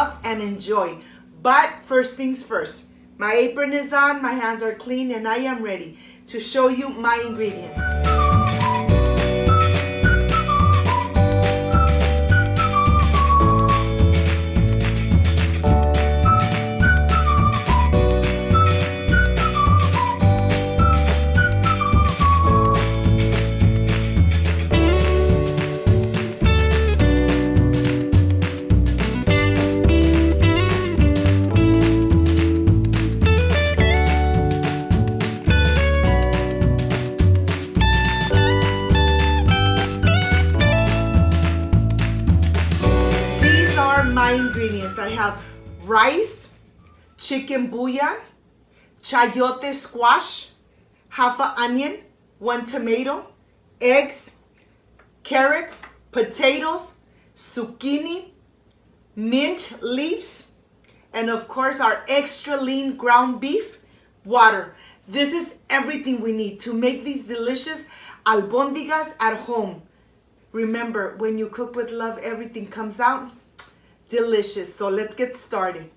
love and enjoy. But first things first, my apron is on, my hands are clean, and I am ready to show you my ingredients. My ingredients. I have rice, chicken bouillon, chayote squash, half an onion, 1 tomato, eggs, carrots, potatoes, zucchini, mint leaves, and of course our extra lean ground beef, water. This is everything we need to make these delicious albondigas at home. Remember, when you cook with love, everything comes out delicious. So let's get started.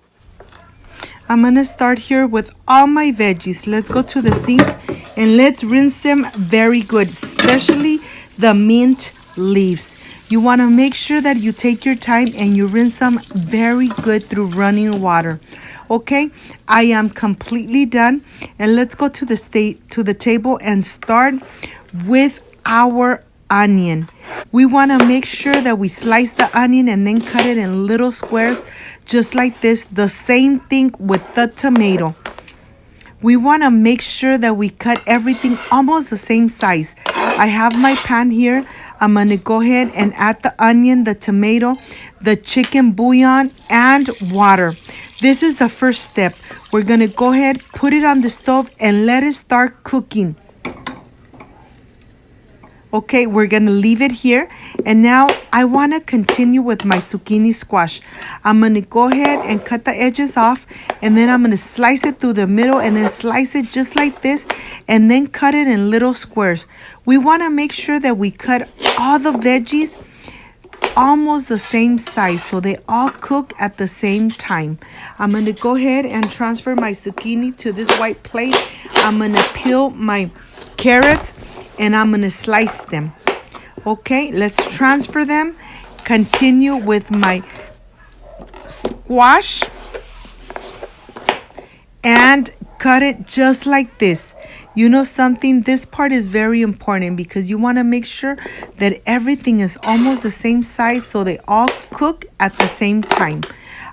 I'm gonna start here with all my veggies. Let's go to the sink and let's rinse them very good, especially the mint leaves. You want to make sure that you take your time and you rinse them very good through running water. Okay, I am completely done, and let's go to the table and start with our onion. We want to make sure that we slice the onion and then cut it in little squares just like this. The same thing with the tomato. We want to make sure that we cut everything almost the same size. I have my pan here. I'm going to go ahead and add the onion, the tomato, the chicken bouillon, and water. This is the first step. We're going to go ahead, put it on the stove, and let it start cooking. Okay, we're going to leave it here. And now I want to continue with my zucchini squash. I'm going to go ahead and cut the edges off. And then I'm going to slice it through the middle and then slice it just like this. And then cut it in little squares. We want to make sure that we cut all the veggies almost the same size so they all cook at the same time. I'm going to go ahead and transfer my zucchini to this white plate. I'm going to peel my carrots and I'm going to slice them. Okay, let's transfer them. Continue with my squash and cut it just like this. You know something, this part is very important because you want to make sure that everything is almost the same size so they all cook at the same time.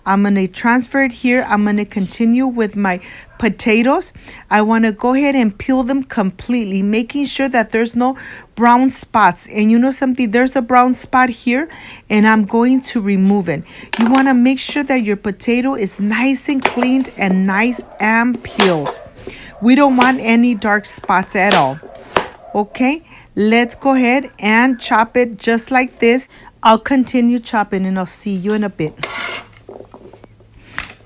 I'm going to transfer it here. I'm going to continue with my potatoes. I want to go ahead and peel them completely, making sure that there's no brown spots. And you know something, there's a brown spot here and I'm going to remove it. You want to make sure that your potato is nice and cleaned and nice and peeled. We don't want any dark spots at all. Okay, let's go ahead and chop it just like this. I'll continue chopping and I'll see you in a bit.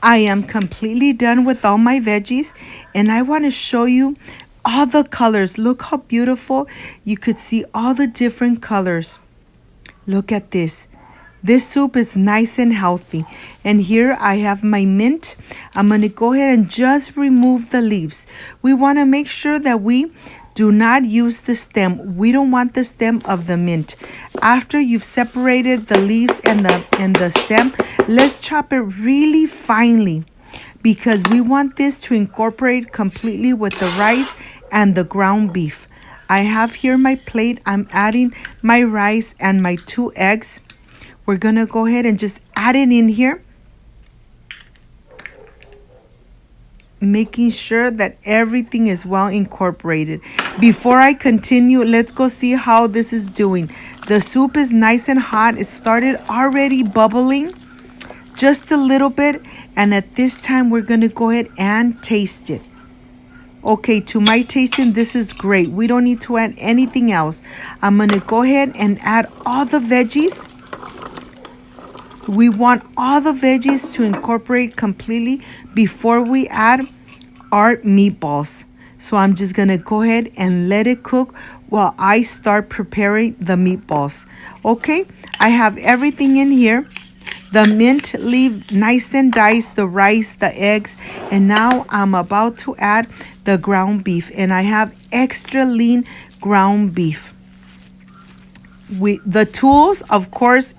I am completely done with all my veggies and I want to show you all the colors. Look how beautiful. You could see all the different colors. Look at this. This soup is nice and healthy. And here I have my mint. I'm going to go ahead and just remove the leaves. We want to make sure that we do not use the stem. We don't want the stem of the mint. After you've separated the leaves and the stem, let's chop it really finely because we want this to incorporate completely with the rice and the ground beef. I have here my plate. I'm adding my rice and my 2 eggs. We're going to go ahead and just add it in here, making sure that everything is well incorporated. Before I continue, let's go see how this is doing. The soup is nice and hot. It started already bubbling just a little bit. And at this time, we're going to go ahead and taste it. Okay, to my tasting, this is great. We don't need to add anything else. I'm going to go ahead and add all the veggies. We want all the veggies to incorporate completely before we add our meatballs. So I'm just going to go ahead and let it cook while I start preparing the meatballs. Okay, I have everything in here. The mint leaf nice and diced, the rice, the eggs, and now I'm about to add the ground beef, and I have extra lean ground beef. The tools, of course,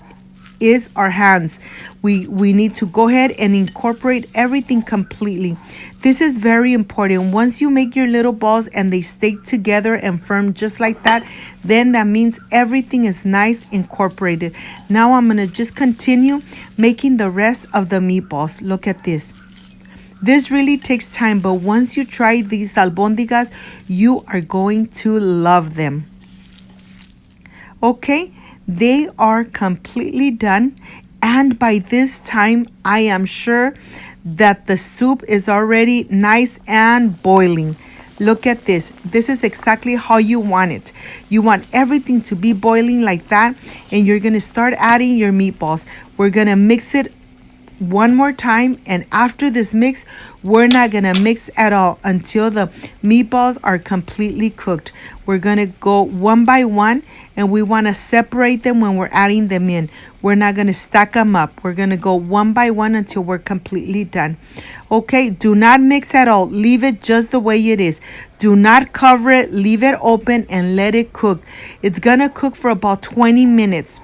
is our hands. We need to go ahead and incorporate everything completely. This is very important. Once you make your little balls and they stay together and firm just like that, then that means everything is nice incorporated. Now I'm gonna just continue making the rest of the meatballs. Look at this. This really takes time, but once you try these albondigas, you are going to love them. Okay, they are completely done, and by this time I am sure that the soup is already nice and boiling. Look at this. This is exactly how you want it. You want everything to be boiling like that, and you're going to start adding your meatballs. We're going to mix it one more time, and after this mix, we're not gonna mix at all until the meatballs are completely cooked. We're gonna go one by one, and we want to separate them when we're adding them in. We're not gonna stack them up. We're gonna go one by one until we're completely done. Okay, do not mix at all. Leave it just the way it is. Do not cover it. Leave it open and let it cook. It's gonna cook for about 20 minutes.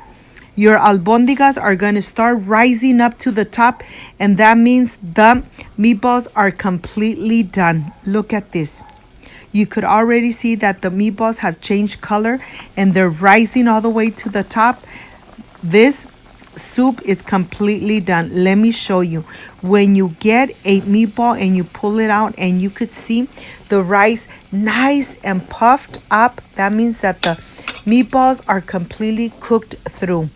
Your albondigas are going to start rising up to the top, and that means the meatballs are completely done. Look at this. You could already see that the meatballs have changed color and they're rising all the way to the top. This soup is completely done. Let me show you. When you get a meatball and you pull it out and you could see the rice nice and puffed up, that means that the meatballs are completely cooked through.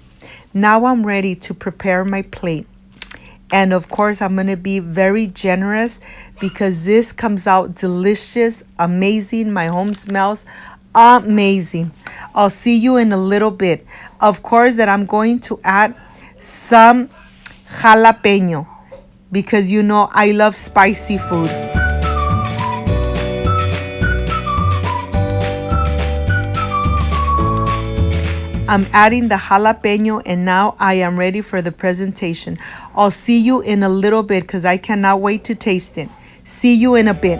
Now I'm ready to prepare my plate. And of course, I'm going to be very generous because this comes out delicious, amazing. My home smells amazing. I'll see you in a little bit. Of course, that I'm going to add some jalapeno because you know I love spicy food. I'm adding the jalapeno, and now I am ready for the presentation. I'll see you in a little bit because I cannot wait to taste it. See you in a bit.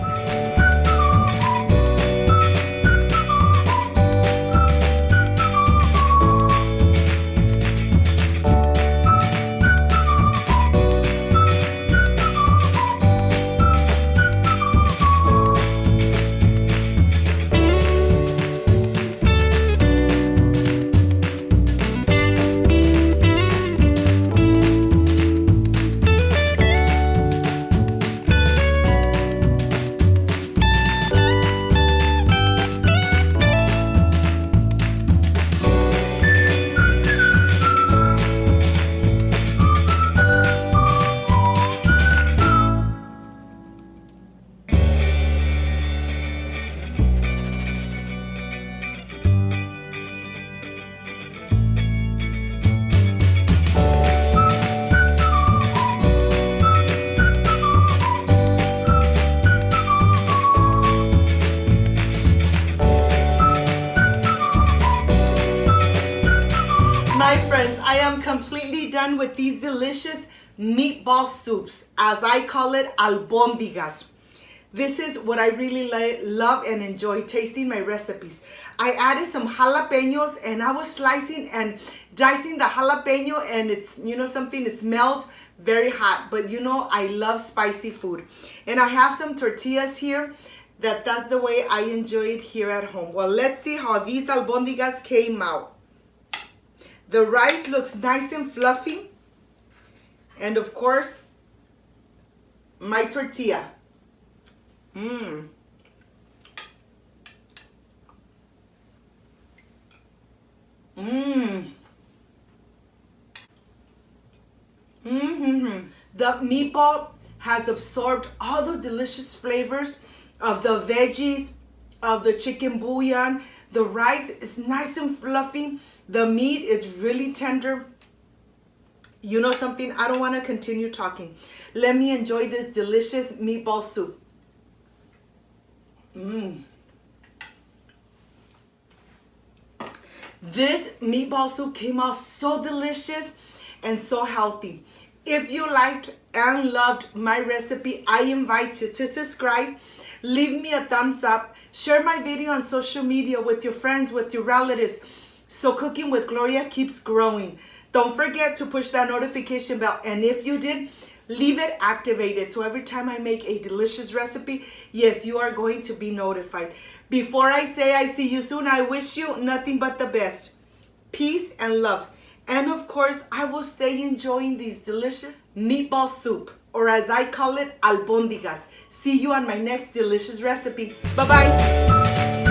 My friends, I am completely done with these delicious meatball soups, as I call it, albondigas. This is what I really love and enjoy, tasting my recipes. I added some jalapenos, and I was slicing and dicing the jalapeno, and it's, you know, something, it smelled very hot, but you know, I love spicy food. And I have some tortillas here. That's the way I enjoy it here at home. Well, let's see how these albondigas came out. The rice looks nice and fluffy. And of course, my tortilla. Mmm. Mmm. Mmm. The meatball has absorbed all those delicious flavors of the veggies, of the chicken bouillon. The rice is nice and fluffy. The meat is really tender. You know something? I don't want to continue talking. Let me enjoy this delicious meatball soup. Mmm. This meatball soup came out so delicious. and so healthy. If you liked and loved my recipe, I invite you to subscribe, leave me a thumbs up, share my video on social media with your friends, with your relatives, so Cooking with Gloria keeps growing. Don't forget to push that notification bell, and if you did, leave it activated so every time I make a delicious recipe, yes, you are going to be notified. Before I say I see you soon, I wish you nothing but the best. Peace and love. And of course, I will stay enjoying these delicious meatball soup, or as I call it, albondigas. See you on my next delicious recipe. Bye-bye.